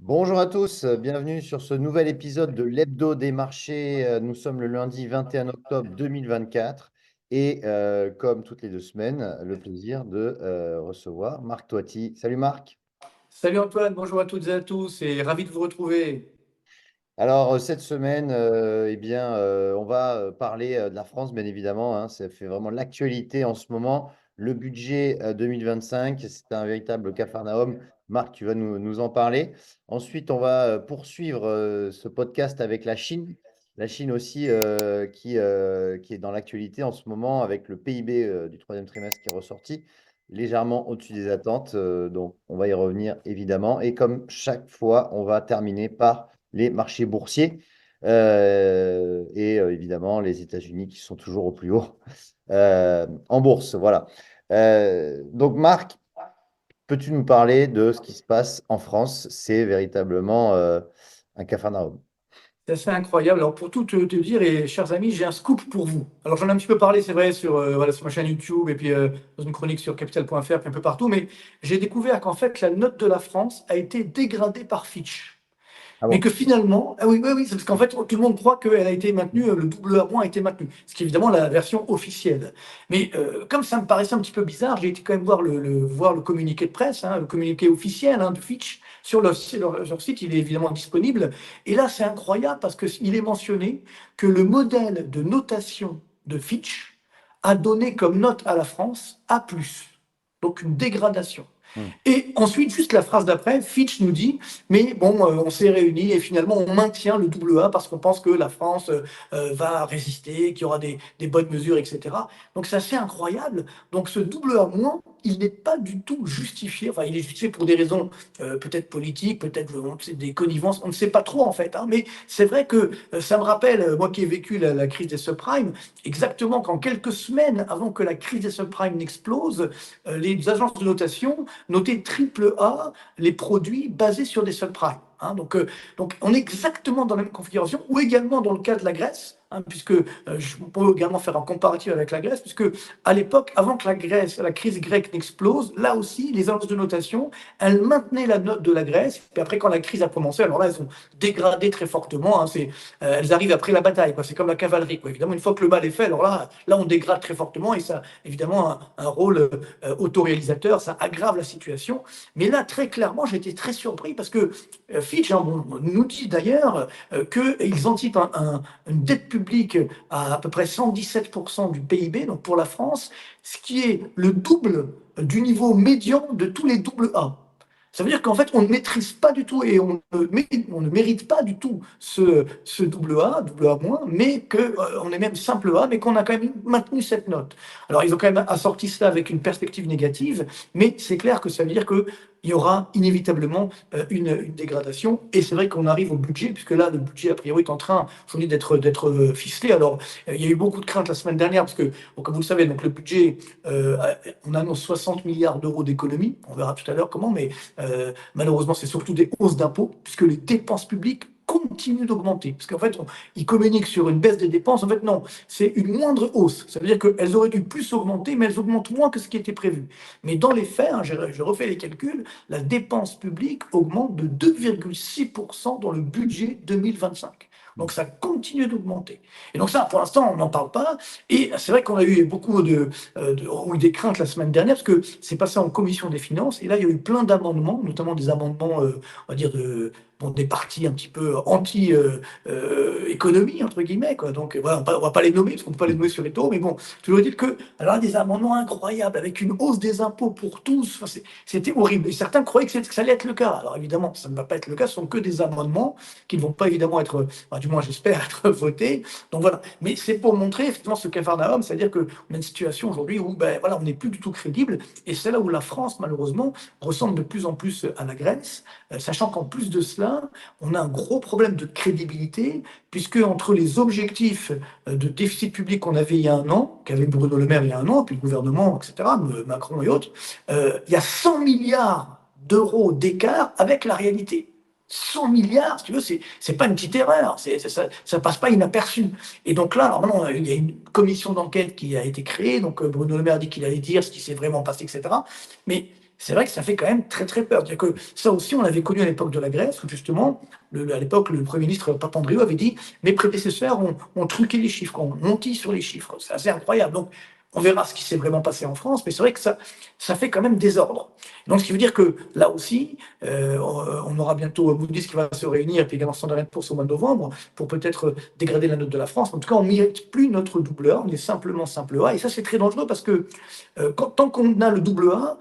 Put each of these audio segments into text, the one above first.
Bonjour à tous, bienvenue sur ce nouvel épisode de l'Hebdo des marchés. Nous sommes le lundi 21 octobre 2024 et comme toutes les 2 semaines, le plaisir de recevoir Marc Toiti. Salut Marc. Salut Antoine, bonjour à toutes et à tous et ravi de vous retrouver. Alors, cette semaine, on va parler de la France, bien évidemment, hein. Ça fait vraiment l'actualité en ce moment. Le budget 2025, c'est un véritable capharnaüm. Marc, tu vas nous en parler. Ensuite, on va poursuivre ce podcast avec la Chine. La Chine aussi, qui est dans l'actualité en ce moment avec le PIB du troisième trimestre qui est ressorti légèrement au-dessus des attentes. Donc, on va y revenir évidemment. Et comme chaque fois, on va terminer par les marchés boursiers évidemment les États-Unis qui sont toujours au plus haut en bourse. Voilà. Donc, Marc, peux-tu nous parler de ce qui se passe en France? C'est véritablement un capharnaüm. C'est assez incroyable. Alors pour tout te dire, et chers amis, j'ai un scoop pour vous. Alors j'en ai un petit peu parlé, c'est vrai, sur ma chaîne YouTube et puis dans une chronique sur capital.fr, puis un peu partout, mais j'ai découvert qu'en fait la note de la France a été dégradée par Fitch. Ah Mais bon? que finalement, ah oui, oui, oui, c'est parce qu'en fait, tout le monde croit qu'elle a été maintenue, le double A- a été maintenu, ce qui est évidemment la version officielle. Mais comme ça me paraissait un petit peu bizarre, j'ai été quand même voir le communiqué de presse, hein, le communiqué officiel de Fitch sur leur site, il est évidemment disponible. Et là, c'est incroyable parce qu'il est mentionné que le modèle de notation de Fitch a donné comme note à la France A+, donc une dégradation. Hmm. Et ensuite, juste la phrase d'après, Fitch nous dit, mais bon, on s'est réunis et finalement on maintient le double A parce qu'on pense que la France va résister, qu'il y aura des bonnes mesures, etc. Donc c'est assez incroyable. Donc ce double A moins, il n'est pas du tout justifié. Enfin, il est justifié pour des raisons peut-être politiques, peut-être des connivences, on ne sait pas trop en fait. Mais c'est vrai que ça me rappelle, moi qui ai vécu la crise des subprimes, exactement qu'en quelques semaines avant que la crise des subprimes n'explose, les agences de notation noter triple A les produits basés sur des subprimes. Donc, on est exactement dans la même configuration, ou également dans le cas de la Grèce, puisque je peux également faire un comparatif avec la Grèce, puisque à l'époque, avant que la crise grecque n'explose, là aussi, les agences de notation, elles maintenaient la note de la Grèce, puis après, quand la crise a commencé, alors là, elles ont dégradé très fortement, elles arrivent après la bataille, quoi. C'est comme la cavalerie, quoi. Évidemment, une fois que le mal est fait, alors là, on dégrade très fortement, et ça, évidemment, un rôle autoréalisateur, ça aggrave la situation. Mais là, très clairement, j'étais très surpris parce que Fitch nous dit d'ailleurs qu'ils anticipent une dette publique à peu près 117% du PIB, donc pour la France, ce qui est le double du niveau médian de tous les double A. Ça veut dire qu'en fait, on ne maîtrise pas du tout et on ne mérite pas du tout ce double A moins, mais qu'on est même simple A, mais qu'on a quand même maintenu cette note. Alors, ils ont quand même assorti cela avec une perspective négative, mais c'est clair que ça veut dire qu'il y aura inévitablement une dégradation. Et c'est vrai qu'on arrive au budget, puisque là, le budget, a priori, est en train aujourd'hui d'être ficelé. Alors, il y a eu beaucoup de craintes la semaine dernière, parce que, bon, comme vous le savez, donc le budget, euh, on annonce 60 milliards d'euros d'économies. On verra tout à l'heure comment, mais malheureusement, c'est surtout des hausses d'impôts, puisque les dépenses publiques continuent d'augmenter. Parce qu'en fait, ils communiquent sur une baisse des dépenses. En fait, non, c'est une moindre hausse. Ça veut dire qu'elles auraient dû plus augmenter, mais elles augmentent moins que ce qui était prévu. Mais dans les faits, je refais les calculs, la dépense publique augmente de 2,6% dans le budget 2025. Donc ça continue d'augmenter. Et donc ça, pour l'instant, on n'en parle pas. Et c'est vrai qu'on a eu beaucoup des craintes la semaine dernière, parce que c'est passé en commission des finances. Et là, il y a eu plein d'amendements, notamment des amendements, on va dire, des partis un petit peu anti-économie, entre guillemets, quoi. Donc voilà, on va pas les nommer, parce qu'on ne peut pas les nommer sur les taux, mais bon, toujours dire que, alors, des amendements incroyables, avec une hausse des impôts pour tous, enfin, c'était horrible. Et certains croyaient que ça allait être le cas. Alors évidemment, ça ne va pas être le cas, ce sont que des amendements qui ne vont pas évidemment être, enfin, du moins j'espère, être votés. Donc voilà. Mais c'est pour montrer effectivement ce capharnaüm, c'est-à-dire qu'on a une situation aujourd'hui où ben, voilà, on n'est plus du tout crédible. Et c'est là où la France, malheureusement, ressemble de plus en plus à la Grèce, sachant qu'en plus de cela, on a un gros problème de crédibilité, puisque entre les objectifs de déficit public qu'on avait il y a un an, qu'avait Bruno Le Maire il y a un an, puis le gouvernement, etc., Macron et autres, il y a 100 milliards d'euros d'écart avec la réalité. 100 milliards, si tu veux, c'est pas une petite erreur, ça passe pas inaperçu. Et donc là, alors maintenant, il y a une commission d'enquête qui a été créée, donc Bruno Le Maire dit qu'il allait dire ce qui s'est vraiment passé, etc. Mais c'est vrai que ça fait quand même très très peur. C'est-à-dire que ça aussi, on l'avait connu à l'époque de la Grèce, où justement, à l'époque, le Premier ministre Papandréou avait dit, mes prédécesseurs ont truqué les chiffres, ont menti sur les chiffres. C'est assez incroyable. Donc, on verra ce qui s'est vraiment passé en France, mais c'est vrai que ça fait quand même désordre. Donc, ce qui veut dire que là aussi, on aura bientôt Moody's qui va se réunir, et puis également Standard & Poor's au mois de novembre, pour peut-être dégrader la note de la France. En tout cas, on ne mérite plus notre double A, on est simplement simple A, et ça c'est très dangereux parce que tant qu'on a le double A,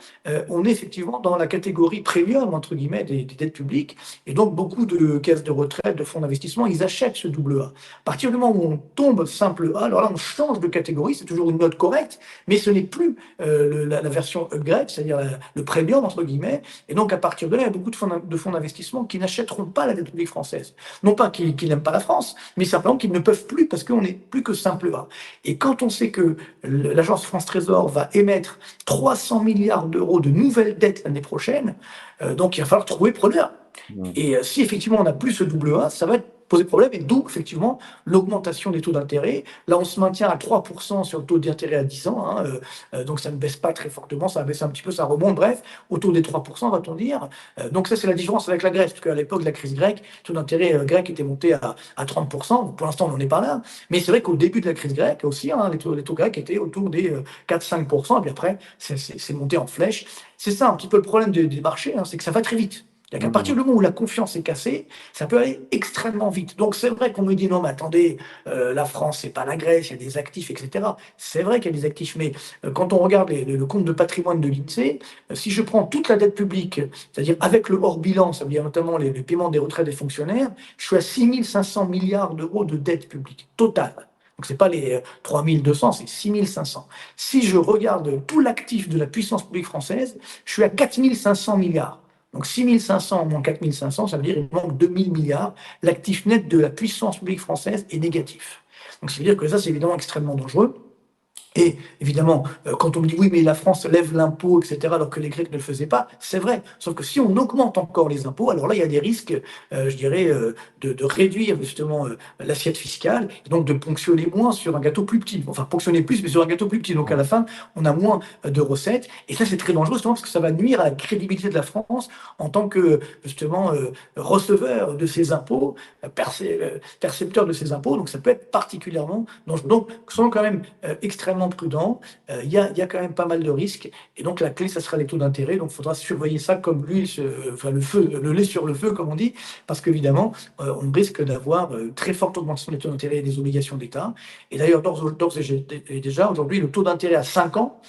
on est effectivement dans la catégorie premium, entre guillemets, des dettes publiques, et donc beaucoup de caisses de retraite, de fonds d'investissement, ils achètent ce double A. À partir du moment où on tombe simple A, alors là on change de catégorie, c'est toujours une note correcte, mais ce n'est plus la version upgrade, c'est-à-dire le premium, entre guillemets, et donc à partir de là, il y a beaucoup de fonds d'investissement qui n'achèteront pas la dette publique française. Non pas qu'ils n'aiment pas la France, mais simplement qu'ils ne peuvent plus parce qu'on n'est plus que simple A. Et quand on sait que l'agence France Trésor va émettre 300 milliards d'euros de nouvelles dettes l'année prochaine, donc il va falloir trouver preneur. Mm. Et si effectivement on n'a plus ce double A, ça va poser problème, et d'où effectivement l'augmentation des taux d'intérêt. Là, on se maintient à 3% sur le taux d'intérêt à 10 ans, hein, donc ça ne baisse pas très fortement, ça va baisser un petit peu, ça remonte, bref, autour des 3%, va-t-on dire. Donc ça, c'est la différence avec la Grèce, parce qu'à l'époque de la crise grecque, le taux d'intérêt grec était monté à 30%, donc pour l'instant, on n'en est pas là, mais c'est vrai qu'au début de la crise grecque aussi, hein, les taux grecs étaient autour des 4-5%, et puis après, c'est monté en flèche. C'est ça un petit peu le problème des marchés, hein, c'est que ça va très vite. C'est-à-dire qu'à partir du moment où la confiance est cassée, ça peut aller extrêmement vite. Donc c'est vrai qu'on me dit non, mais attendez, la France, c'est pas la Grèce, il y a des actifs, etc. C'est vrai qu'il y a des actifs, mais quand on regarde le compte de patrimoine de l'INSEE, si je prends toute la dette publique, c'est-à-dire avec le hors bilan, ça veut dire notamment les paiements des retraites des fonctionnaires, je suis à 6 500 milliards d'euros de dette publique totale. Donc, ce n'est pas les 3 200, c'est 6 500. Si je regarde tout l'actif de la puissance publique française, je suis à 4 500 milliards. Donc 6 500 moins 4 500, ça veut dire qu'il manque 2 000 milliards. L'actif net de la puissance publique française est négatif. Donc ça veut dire que ça, c'est évidemment extrêmement dangereux. Et évidemment, quand on me dit oui, mais la France lève l'impôt, etc., alors que les Grecs ne le faisaient pas, c'est vrai. Sauf que si on augmente encore les impôts, alors là, il y a des risques, je dirais, de réduire justement l'assiette fiscale, et donc de ponctionner moins sur un gâteau plus petit. Enfin, ponctionner plus, mais sur un gâteau plus petit. Donc à la fin, on a moins de recettes. Et ça, c'est très dangereux, justement, parce que ça va nuire à la crédibilité de la France en tant que, justement, receveur de ces impôts, percepteur de ces impôts. Donc ça peut être particulièrement dangereux. Donc, soyons quand même extrêmement prudent, il y a quand même pas mal de risques, et donc la clé, ça sera les taux d'intérêt, donc il faudra surveiller ça comme l'huile, enfin le lait sur le feu, comme on dit, parce qu'évidemment, on risque d'avoir très forte augmentation des taux d'intérêt et des obligations d'État, et d'ailleurs, d'ores et déjà, aujourd'hui, le taux d'intérêt à 5 ans,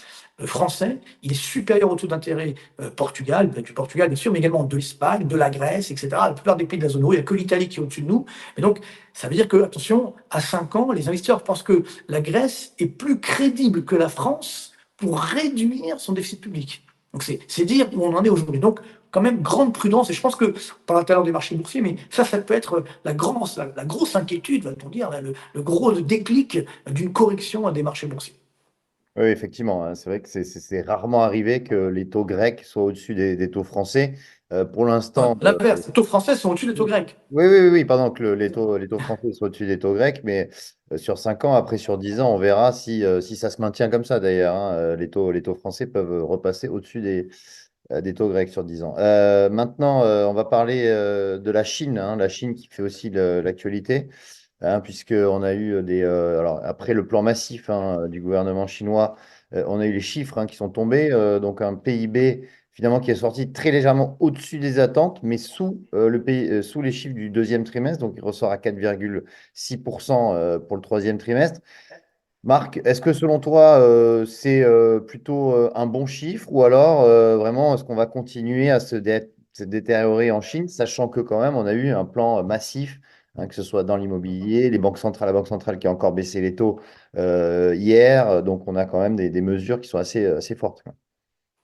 français, il est supérieur au taux d'intérêt du Portugal bien sûr, mais également de l'Espagne, de la Grèce, etc. La plupart des pays de la zone euro, il n'y a que l'Italie qui est au-dessus de nous. Et donc, ça veut dire que, attention, à 5 ans, les investisseurs pensent que la Grèce est plus crédible que la France pour réduire son déficit public. Donc, c'est dire où on en est aujourd'hui. Donc, quand même, grande prudence. Et je pense que, on parle tout à l'heure des marchés boursiers, mais ça peut être la grosse inquiétude, va-t-on dire, le gros déclic d'une correction des marchés boursiers. Oui, effectivement, hein, c'est vrai que c'est rarement arrivé que les taux grecs soient au-dessus des taux français. Pour l'instant, L'inverse, les taux français sont au-dessus des taux grecs. oui, oui, oui, oui, pardon, que les taux français soient au-dessus des taux grecs, mais sur 5 ans, après sur 10 ans, on verra si ça se maintient comme ça d'ailleurs, hein. Les taux français peuvent repasser au-dessus des taux grecs sur 10 ans. Maintenant, on va parler de la Chine, hein, la Chine qui fait aussi l'actualité, hein, puisqu'on a eu alors, après le plan massif, hein, du gouvernement chinois, on a eu les chiffres, hein, qui sont tombés, donc un PIB finalement qui est sorti très légèrement au-dessus des attentes, mais sous les chiffres du deuxième trimestre, donc il ressort à 4,6% pour le troisième trimestre. Marc, est-ce que selon toi, c'est plutôt un bon chiffre, ou alors vraiment est-ce qu'on va continuer à se détériorer en Chine, sachant que quand même on a eu un plan massif, hein, que ce soit dans l'immobilier, la Banque centrale qui a encore baissé les taux hier, donc on a quand même des mesures qui sont assez fortes, quoi.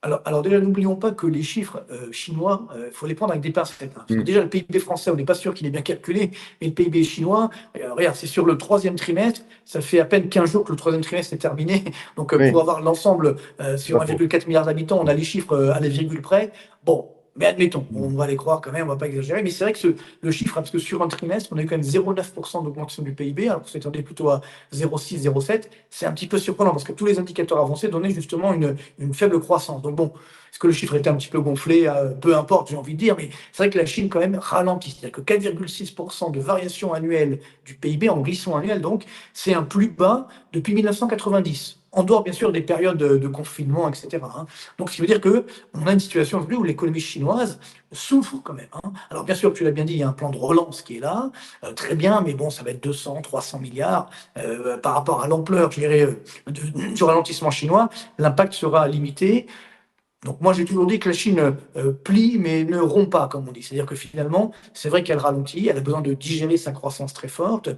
Alors déjà, n'oublions pas que les chiffres chinois, il faut les prendre avec des pincettes, hein, parce que Mm. déjà, le PIB français, on n'est pas sûr qu'il est bien calculé, mais le PIB chinois, regarde, c'est sur le troisième trimestre, ça fait à peine 15 jours que le troisième trimestre est terminé, donc pour Oui, avoir l'ensemble c'est sur pas faux. 1,4 milliard d'habitants, on a les chiffres à la virgule près. Bon, mais admettons, on Mm. va les croire quand même, on va pas exagérer, mais c'est vrai que le chiffre, hein, parce que sur un trimestre, on a eu quand même 0,9% d'augmentation du PIB, alors qu'on s'attendait plutôt à 0,6, 0,7, c'est un petit peu surprenant, parce que tous les indicateurs avancés donnaient justement une faible croissance. Donc bon, Est-ce que le chiffre était un petit peu gonflé? Peu importe, j'ai envie de dire, mais c'est vrai que la Chine quand même ralentit. C'est-à-dire que 4,6% de variation annuelle du PIB en glissement annuel, donc c'est un plus bas depuis 1990. En dehors, bien sûr, des périodes de confinement, etc., hein. Donc, ce qui veut dire qu'on a une situation aujourd'hui où l'économie chinoise souffre quand même, hein. Alors, bien sûr, tu l'as bien dit, il y a un plan de relance qui est là, très bien, mais bon, ça va être 200, 300 milliards par rapport à l'ampleur, je dirais, du ralentissement chinois. L'impact sera limité. Donc moi j'ai toujours dit que la Chine plie mais ne rompt pas, comme on dit. C'est-à-dire que finalement, c'est vrai qu'elle ralentit, elle a besoin de digérer sa croissance très forte,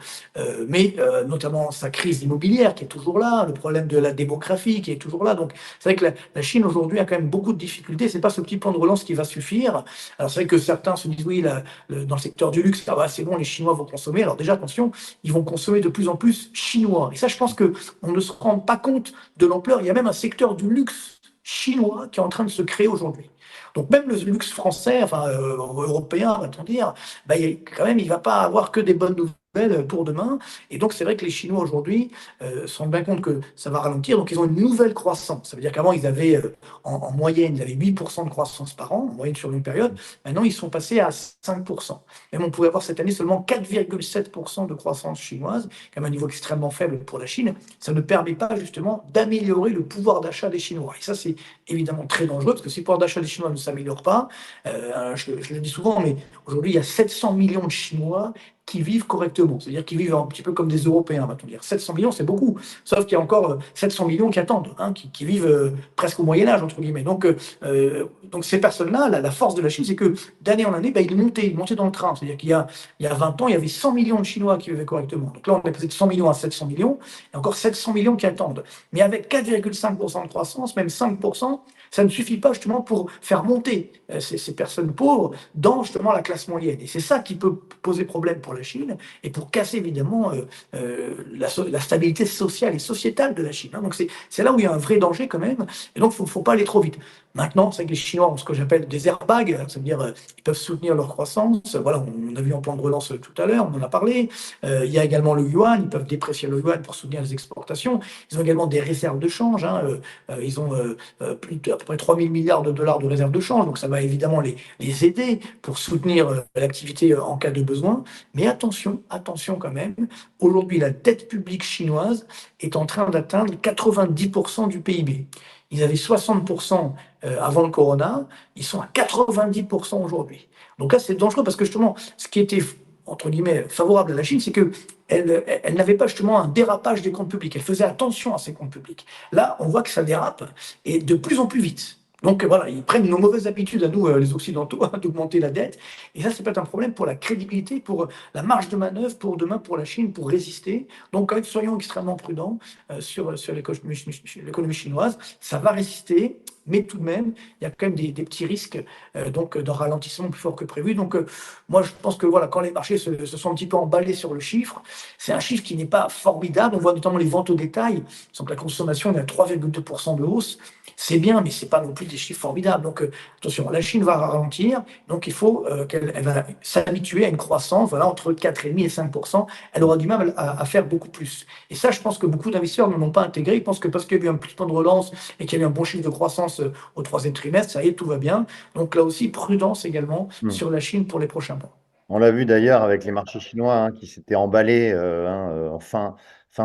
mais notamment sa crise immobilière qui est toujours là, le problème de la démographie qui est toujours là. Donc c'est vrai que la Chine aujourd'hui a quand même beaucoup de difficultés. C'est pas ce petit plan de relance qui va suffire. Alors c'est vrai que certains se disent oui, dans le secteur du luxe, ça va, c'est bon, les Chinois vont consommer. Alors déjà attention, ils vont consommer de plus en plus chinois. Et ça, je pense que on ne se rend pas compte de l'ampleur. Il y a même un secteur du luxe chinois qui est en train de se créer aujourd'hui. Donc même le luxe français, enfin européen, va-t-on dire, bah, quand même, il ne va pas avoir que des bonnes nouvelles pour demain. Et donc c'est vrai que les Chinois aujourd'hui se rendent bien compte que ça va ralentir. Donc ils ont une nouvelle croissance. Ça veut dire qu'avant, ils avaient en moyenne, ils avaient 8% de croissance par an, en moyenne sur une période. Maintenant, ils sont passés à 5%. Même on pourrait avoir cette année seulement 4,7% de croissance chinoise, quand même un niveau extrêmement faible pour la Chine. Ça ne permet pas justement d'améliorer le pouvoir d'achat des Chinois. Et ça, c'est évidemment très dangereux, parce que si le pouvoir d'achat des Chinois ne s'améliore pas, je le dis souvent, mais aujourd'hui, il y a 700 millions de Chinois qui vivent correctement, c'est-à-dire qui vivent un petit peu comme des Européens, va-t-on dire. 700 millions, c'est beaucoup, sauf qu'il y a encore 700 millions qui attendent, hein, qui vivent presque au Moyen-Âge, entre guillemets. Donc ces personnes-là, la force de la Chine, c'est que d'année en année, bah, ils montaient dans le train. C'est-à-dire qu'il y a 20 ans, il y avait 100 millions de Chinois qui vivaient correctement. Donc là, on est passé de 100 millions à 700 millions, et encore 700 millions qui attendent. Mais avec 4,5% de croissance, même 5%, ça ne suffit pas justement pour faire monter ces personnes pauvres dans justement la classe moyenne. Et c'est ça qui peut poser problème pour la Chine et pour casser évidemment la stabilité sociale et sociétale de la Chine, hein. Donc c'est là où il y a un vrai danger quand même. Et donc il ne faut pas aller trop vite. Maintenant, c'est que les Chinois ont ce que j'appelle des airbags, ça veut dire ils peuvent soutenir leur croissance. Voilà, on a vu en plan de relance tout à l'heure, on en a parlé. Il y a également le yuan, ils peuvent déprécier le yuan pour soutenir les exportations. Ils ont également des réserves de change, hein. Ils ont à peu près 3 000 milliards de dollars de réserves de change, donc ça va évidemment les aider pour soutenir l'activité en cas de besoin. Mais attention, attention quand même, aujourd'hui la dette publique chinoise est en train d'atteindre 90% du PIB. Ils avaient 60% avant le corona, ils sont à 90% aujourd'hui. Donc là, c'est dangereux parce que justement, ce qui était entre guillemets favorable à la Chine, c'est que elle n'avait pas justement un dérapage des comptes publics. Elle faisait attention à ses comptes publics. Là, on voit que ça dérape et de plus en plus vite. Donc voilà, ils prennent nos mauvaises habitudes à nous, les Occidentaux, d'augmenter la dette. Et ça peut être un problème pour la crédibilité, pour la marge de manœuvre pour demain, pour la Chine, pour résister. Donc quand même, soyons extrêmement prudents sur l'économie chinoise. Ça va résister, mais tout de même, il y a quand même des petits risques donc d'un ralentissement plus fort que prévu. Donc moi, je pense que voilà, quand les marchés se sont un petit peu emballés sur le chiffre, c'est un chiffre qui n'est pas formidable. On voit notamment les ventes au détail. Donc la consommation est à 3,2% de hausse. C'est bien, mais ce n'est pas non plus des chiffres formidables. Donc attention, la Chine va ralentir. Donc il faut qu'elle va s'habituer à une croissance voilà, entre 4,5 et 5%. Elle aura du mal à faire beaucoup plus. Et ça, je pense que beaucoup d'investisseurs ne l'ont pas intégré. Ils pensent que parce qu'il y a eu un petit plan de relance et qu'il y a eu un bon chiffre de croissance au troisième trimestre, ça y est, tout va bien. Donc là aussi, prudence également Hmm. sur la Chine pour les prochains mois. On l'a vu d'ailleurs avec les marchés chinois hein, qui s'étaient emballés en fin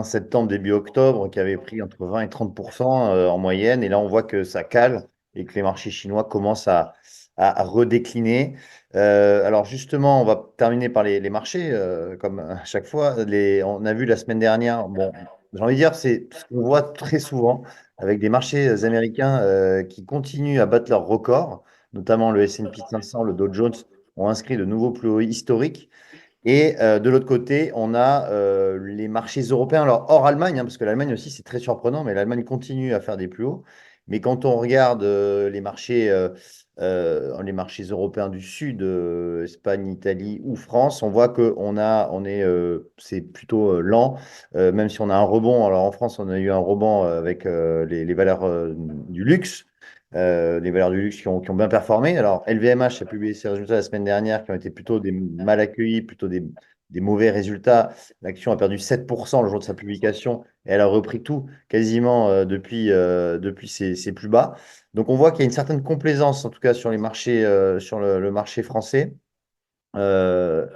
septembre, début octobre, qui avaient pris entre 20 et 30% en moyenne. Et là, on voit que ça cale et que les marchés chinois commencent à redécliner. Alors justement, on va terminer par les marchés, comme à chaque fois. On a vu la semaine dernière, bon, j'ai envie de dire, c'est ce qu'on voit très souvent avec des marchés américains qui continuent à battre leurs records, notamment le S&P 500, le Dow Jones ont inscrit de nouveaux plus hauts historiques. Et de l'autre côté, on a les marchés européens, alors hors Allemagne, hein, parce que l'Allemagne aussi, c'est très surprenant, mais l'Allemagne continue à faire des plus hauts. Mais quand on regarde les marchés européens du Sud, Espagne, Italie ou France, on voit que c'est plutôt lent, même si on a un rebond. Alors en France, on a eu un rebond avec les valeurs du luxe les valeurs du luxe qui ont bien performé. Alors, LVMH a publié ses résultats la semaine dernière qui ont été plutôt des mal accueillis, plutôt des mauvais résultats. L'action a perdu 7% le jour de sa publication et elle a repris tout quasiment depuis ses plus bas. Donc on voit qu'il y a une certaine complaisance, en tout cas sur les marchés, sur le marché français. Euh,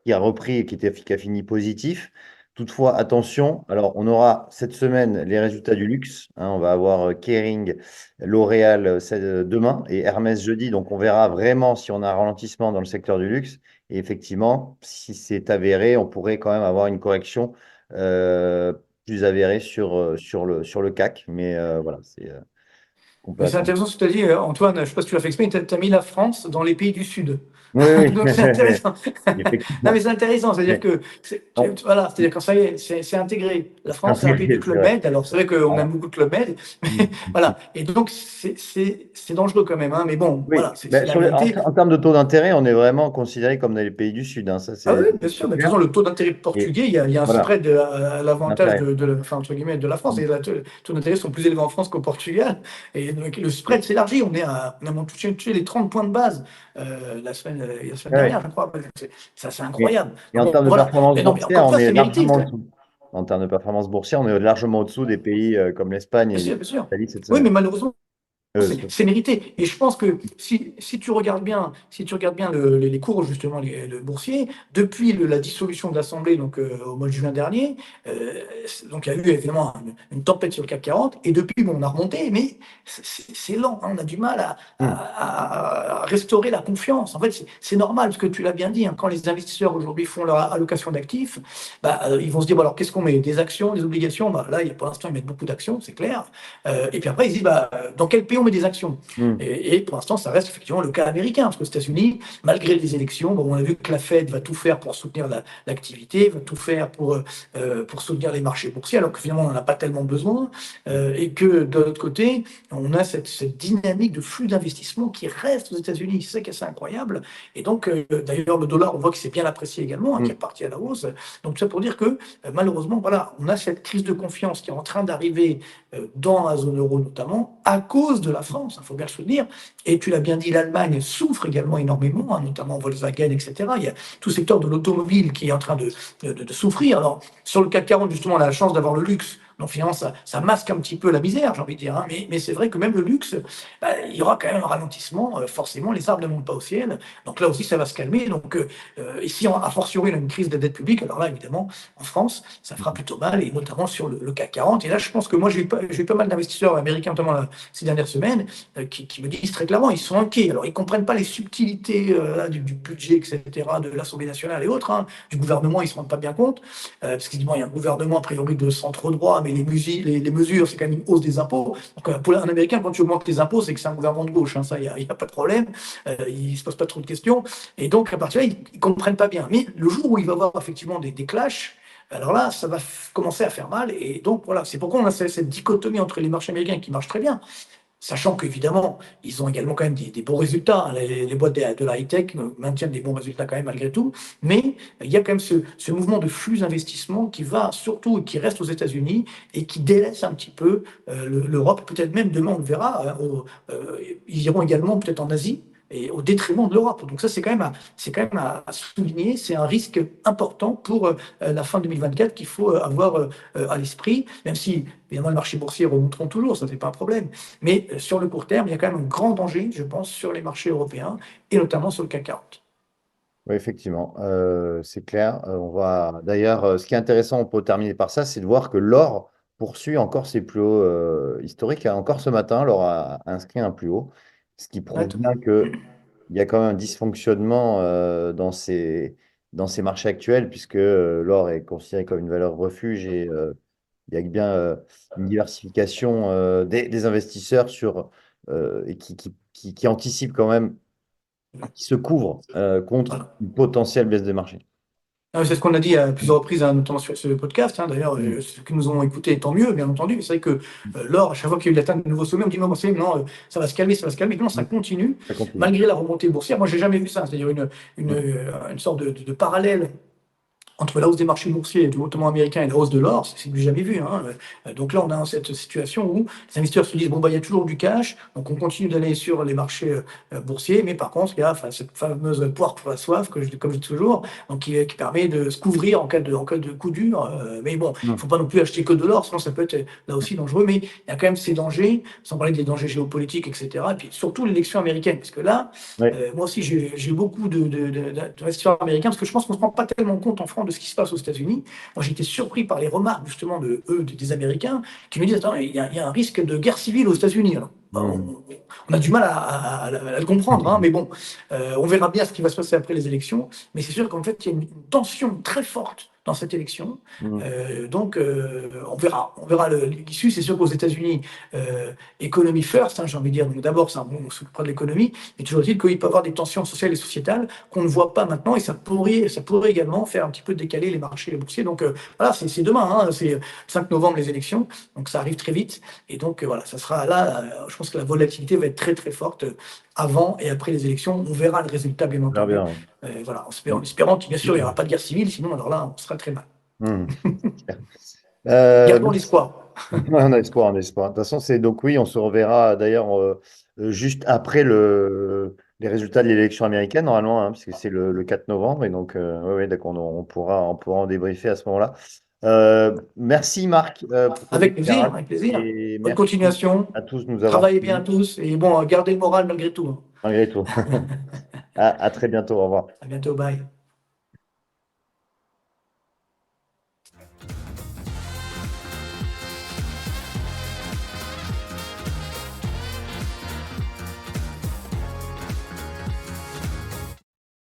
qui a repris et qui a fini positif. Toutefois, attention, alors on aura cette semaine les résultats du luxe, hein, on va avoir Kering, L'Oréal demain et Hermès jeudi. Donc on verra vraiment si on a un ralentissement dans le secteur du luxe. Et effectivement, si c'est avéré, on pourrait quand même avoir une correction euh, plus avérée sur le CAC. Mais voilà, on peut Mais c'est attendre. intéressant ce que tu as dit, Antoine, je ne sais pas si tu l'as fait exprès, tu as mis la France dans les pays du Sud. Oui, oui, Donc c'est intéressant. Non, mais effectivement. c'est intéressant, c'est-à-dire Mais, que, bon, voilà, c'est-à-dire quand ça y est, c'est intégré. La c'est France, c'est un pays du intégré, c'est Club vrai. Med, alors c'est vrai qu'on aime Voilà. beaucoup le Club Med, mais voilà. Et donc, c'est dangereux quand même, hein, mais bon, Oui, voilà, c'est ben, la vérité. en termes de taux d'intérêt, on est vraiment considéré comme dans les pays du Sud, hein, ça Ah oui, bien c'est sûr, mais de toute clair. façon, le taux d'intérêt Et portugais, il y a un voilà, spread à l'avantage l'intérêt. enfin, entre guillemets, de la France. Et les taux d'intérêt sont plus élevés en France qu'au Portugal. Et donc, le Et- spread s'élargit. On a même touché les 30 points de base la semaine ouais, ouais. dernière, je crois. Ça, c'est Et, incroyable. et Donc, en bon, termes de voilà. performance Mais non, mais boursière, encore une on fois, est c'est mérité. largement en dessous. En termes de performance boursière, on est largement au-dessous des pays comme l'Espagne et Bien sûr. l'Italie cette Oui, semaine. mais malheureusement, Euh, c'est mérité. Et je pense que si tu regardes bien, si tu regardes bien les cours, justement, le boursier, depuis la dissolution de l'Assemblée donc, au mois de juin dernier, donc il y a eu évidemment une tempête sur le CAC 40, et depuis, bon, on a remonté, mais c'est lent, hein, on a du mal hum, à restaurer la confiance. En fait, c'est normal, parce que tu l'as bien dit, hein, quand les investisseurs aujourd'hui font leur allocation d'actifs, bah, ils vont se dire, bon, alors qu'est-ce qu'on met? Des actions, des obligations? Bah, là, pour l'instant, ils mettent beaucoup d'actions, c'est clair. Et puis après, ils se disent, bah, dans quel pays on met des actions? hum, Et pour l'instant, ça reste effectivement le cas américain, parce qu'aux États-Unis, malgré les élections, bon, on a vu que la Fed va tout faire pour soutenir l'activité, va tout faire pour soutenir les marchés boursiers, alors que finalement, on n'en a pas tellement besoin, et que de l'autre côté, on a cette dynamique de flux d'investissement qui reste aux États-Unis. C'est ça qui est assez incroyable. Et donc, d'ailleurs, le dollar, on voit qu'il s'est bien apprécié également, hein, qui est hum. reparti à la hausse. Donc, tout ça pour dire que malheureusement, voilà, on a cette crise de confiance qui est en train d'arriver dans la zone euro notamment, à cause de la France, il faut bien le soutenir. Et tu l'as bien dit, l'Allemagne souffre également énormément, hein, notamment Volkswagen, etc. Il y a tout le secteur de l'automobile qui est en train de souffrir. Alors, sur le CAC 40, justement, on a la chance d'avoir le luxe. Donc finalement, ça masque un petit peu la misère, j'ai envie de dire, hein. Mais c'est vrai que même le luxe, bah, il y aura quand même un ralentissement. Forcément, les arbres ne montent pas au ciel. Donc là aussi, ça va se calmer. Donc ici, a fortiori, on a une crise de dette publique. Alors là, évidemment, en France, ça fera plutôt mal, et notamment sur le CAC 40. Et là, je pense que moi, j'ai eu pas mal d'investisseurs américains, notamment ces dernières semaines, qui me disent très clairement, ils sont inquiets. Alors, ils ne comprennent pas les subtilités du budget, etc., de l'Assemblée nationale et autres, hein, du gouvernement, ils ne se rendent pas bien compte, parce qu'ils disent, bon, il y a un gouvernement, a priori, de centre droit, mais les mesures, c'est quand même une hausse des impôts. Donc, pour un Américain, quand tu augmentes les impôts, c'est que c'est un gouvernement de gauche, hein, ça, il n'y a pas de problème, ils ne se posent pas trop de questions. Et donc, à partir de là, ils ne comprennent pas bien. Mais le jour où il va y avoir effectivement des clashs, alors là, ça va commencer à faire mal. Et donc, voilà, c'est pourquoi on a cette dichotomie entre les marchés américains qui marchent très bien, sachant qu'évidemment, ils ont également quand même des bons résultats, hein. Les boîtes de la high-tech maintiennent des bons résultats quand même malgré tout. Mais il y a quand même ce mouvement de flux d'investissement qui va surtout, qui reste aux États-Unis et qui délaisse un petit peu l'Europe. Peut-être même demain, on le verra, ils iront également peut-être en Asie, et au détriment de l'Europe. Donc ça, c'est quand même à souligner. C'est un risque important pour la fin 2024 qu'il faut avoir à l'esprit, même si évidemment les marchés boursiers remonteront toujours, ça n'est pas un problème. Mais sur le court terme, il y a quand même un grand danger, je pense, sur les marchés européens et notamment sur le CAC 40. Oui, effectivement, c'est clair. On va d'ailleurs, ce qui est intéressant, on peut terminer par ça, c'est de voir que l'or poursuit encore ses plus hauts historiques, hein. Encore ce matin, l'or a inscrit un plus haut, ce qui Ouais, prouve bien qu'il y a quand même un dysfonctionnement dans ces marchés actuels, puisque l'or est considéré comme une valeur refuge et il y a bien une diversification des investisseurs et qui anticipent quand même, qui se couvrent contre voilà. une potentielle baisse des marchés. Ah, c'est ce qu'on a dit à plusieurs reprises, hein, notamment sur ce podcast, hein. D'ailleurs, Mm. ceux qui nous ont écoutés, tant mieux, bien entendu. C'est vrai que l'or, à chaque fois qu'il y a eu l'atteinte de nouveaux sommets, on dit non, non, ça va se calmer, ça va se calmer. Non, ça continue, Ça continue. malgré la remontée boursière. Moi, j'ai jamais vu ça. C'est-à-dire une Mm. sorte de parallèle entre la hausse des marchés boursiers, notamment américains, et la hausse de l'or, c'est du jamais vu, hein. Donc là, on a cette situation où les investisseurs se disent, bon, bah, il y a toujours du cash, donc on continue d'aller sur les marchés boursiers, mais par contre, il y a enfin, cette fameuse poire pour la soif, comme je dis toujours, donc qui permet de se couvrir en cas de coup dur. Mais bon, il ne Mm. faut pas non plus acheter que de l'or, sinon ça peut être là aussi dangereux, mais il y a quand même ces dangers, sans parler des dangers géopolitiques, etc. Et puis surtout l'élection américaine, parce que là, Ouais. moi aussi, j'ai beaucoup d'investisseurs américains, parce que je pense qu'on ne se rend pas tellement compte en France de ce qui se passe aux États-Unis. Moi, j'ai été surpris par les remarques, justement, des Américains, qui me disent, attends, il y a un risque de guerre civile aux États-Unis. Alors, Mm. on a du mal à le comprendre, hein, mais bon, on verra bien ce qui va se passer après les élections. Mais c'est sûr qu'en fait, il y a une tension très forte dans cette élection. Mm. Donc, on verra l'issue. C'est sûr qu'aux États-Unis, economy first, hein, j'ai envie de dire. Donc d'abord, on s'occupera de l'économie, mais toujours est-il qu'il peut y avoir des tensions sociales et sociétales qu'on ne voit pas maintenant, et ça pourrait également faire un petit peu décaler les marchés, les boursiers. Donc voilà, c'est demain, hein, c'est 5 novembre les élections, donc ça arrive très vite. Et donc voilà, ça sera là, je pense que la volatilité va être très très forte avant et après les élections. On verra le résultat, bien On verra entendu. bien, ouais. Voilà, Mm. en espérant qu'il bien sûr il n'y aura pas de guerre civile, sinon alors là, on sera très mal. Mm. Gardons Merci. l'espoir. On a espoir, on a espoir. De toute façon, c'est donc oui, on se reverra d'ailleurs juste après les résultats de l'élection américaine, normalement, hein, puisque c'est le 4 novembre. Et donc, ouais, ouais, d'accord, on pourra en débriefer à ce moment-là. Merci Marc pour ton Avec plaisir, éclairage avec plaisir. et Bonne merci continuation. à tous de nous avoir Travaillez bien suivis, tous et bon, gardez le moral malgré tout, hein. malgré tout. À très bientôt, au revoir. À bientôt, bye.